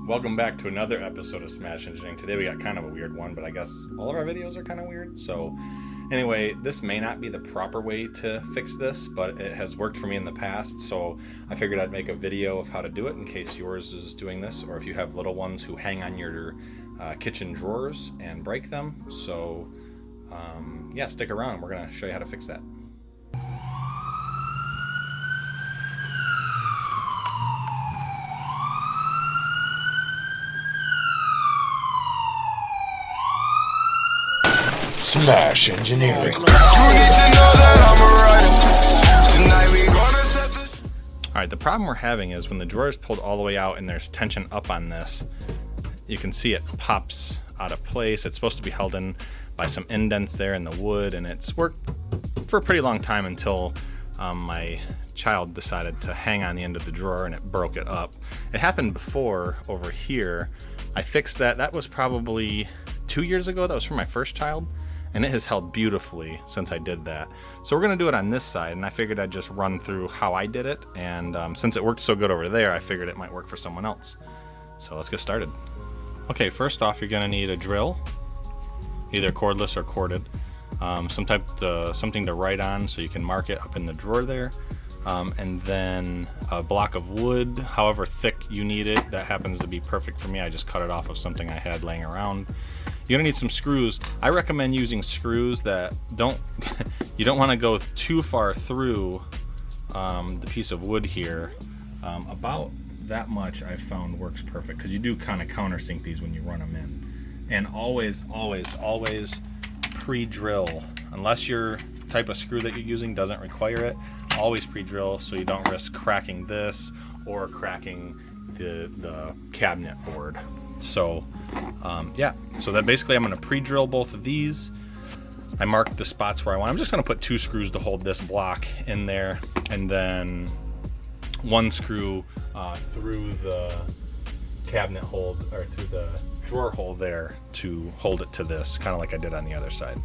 Welcome back to another episode of Smash Engineering. Today we got kind of a weird one, but I guess all of our videos are kind of weird. So anyway, this may not be the proper way to fix this, but it has worked for me in the past. So I figured I'd make a video of how to do it in case yours is doing this, or if you have little ones who hang on your kitchen drawers and break them. So yeah, stick around. We're going to show you how to fix that. Smash Engineering. Alright, the problem we're having is when the drawer is pulled all the way out and there's tension up on this, you can see it pops out of place. It's supposed to be held in by some indents there in the wood, and it's worked for a pretty long time until my child decided to hang on the end of the drawer and it broke it up. It happened before over here. I fixed that. That was probably 2 years ago. That was for my first child. And it has held beautifully since I did that. So we're gonna do it on this side, and I figured I'd just run through how I did it, and since it worked so good over there, I figured it might work for someone else. So let's get started. Okay, first off, you're gonna need a drill, either cordless or corded, something to write on so you can mark it up in the drawer there, and then a block of wood, however thick you need it. That happens to be perfect for me. I just cut it off of something I had laying around. You're gonna need some screws. I recommend using screws that you don't want to go too far through the piece of wood here. About that much I've found works perfect, because you do kind of countersink these when you run them in. And always pre-drill, unless your type of screw that you're using doesn't require it. Always pre-drill so you don't risk cracking this or cracking the cabinet board. So yeah, so that basically I'm going to pre-drill both of these. I marked the spots where I want. I'm just going to put 2 screws to hold this block in there, and then 1 screw through the cabinet hole, or through the drawer hole there, to hold it to this, kind of like I did on the other side.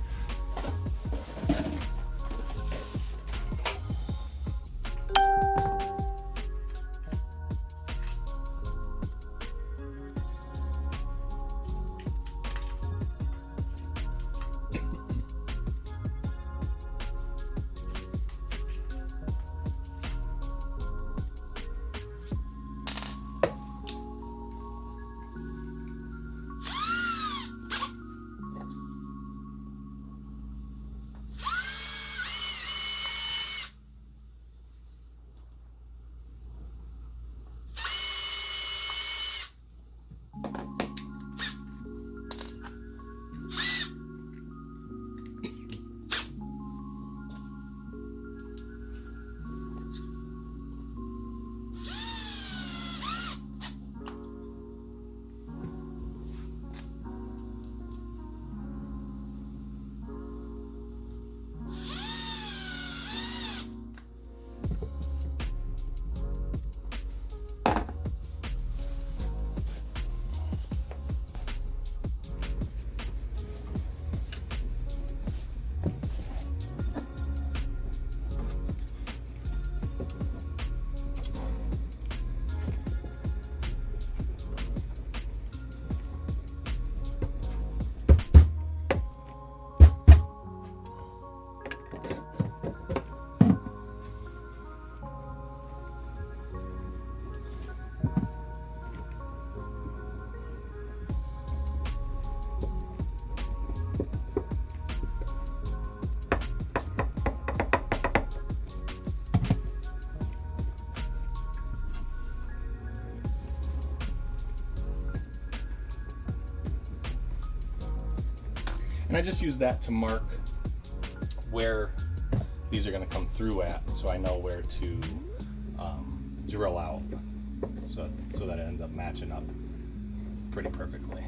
And I just use that to mark where these are going to come through at, so I know where to drill out, so that it ends up matching up pretty perfectly.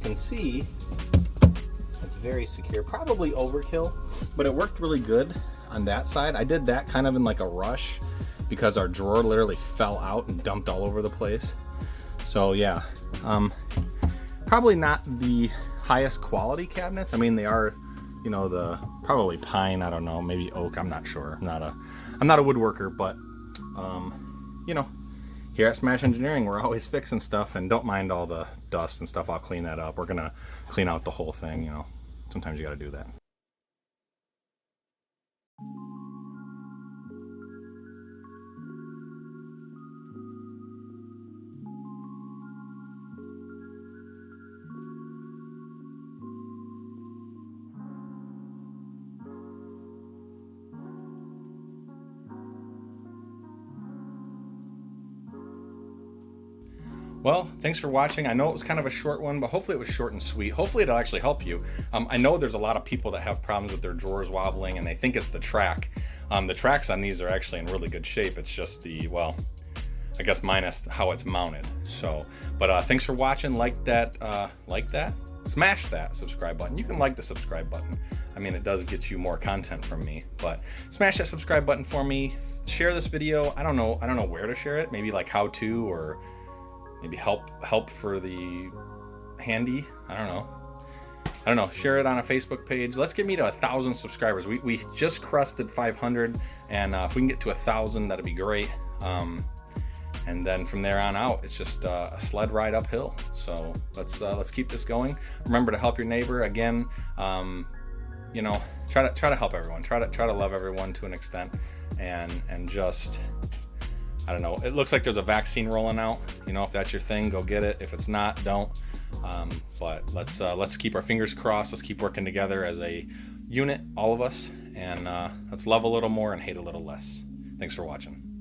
can see, it's very secure. Probably overkill, but it worked really good on that side. I did that kind of in like a rush because our drawer literally fell out and dumped all over the place. So yeah, probably not the highest quality cabinets. I mean, they are, you know, the probably pine, I don't know, maybe oak, I'm not sure. I'm not a woodworker, but you know, here at Smash Engineering, we're always fixing stuff, and don't mind all the dust and stuff. I'll clean that up. We're gonna clean out the whole thing, you know. Sometimes you gotta do that. Well, thanks for watching. I know it was kind of a short one, but hopefully it was short and sweet. Hopefully it'll actually help you. I know there's a lot of people that have problems with their drawers wobbling, and they think it's the track. The tracks on these are actually in really good shape. It's just the, well, I guess minus how it's mounted. So, but thanks for watching. Like that, smash that subscribe button. You can like the subscribe button. I mean, it does get you more content from me, but smash that subscribe button for me. Share this video. I don't know where to share it. Maybe like how to, or maybe help for the handy. I don't know. Share it on a Facebook page. Let's get me to 1,000 subscribers. We just crested 500, and if we can get to 1,000, that'd be great. And then from there on out, it's just a sled ride uphill. So let's keep this going. Remember to help your neighbor. Again, you know, try to help everyone. Try to love everyone to an extent, and just, I don't know. It looks like there's a vaccine rolling out. You know, if that's your thing, go get it. If it's not, don't. But let's keep our fingers crossed. Let's keep working together as a unit, all of us, and let's love a little more and hate a little less. Thanks for watching.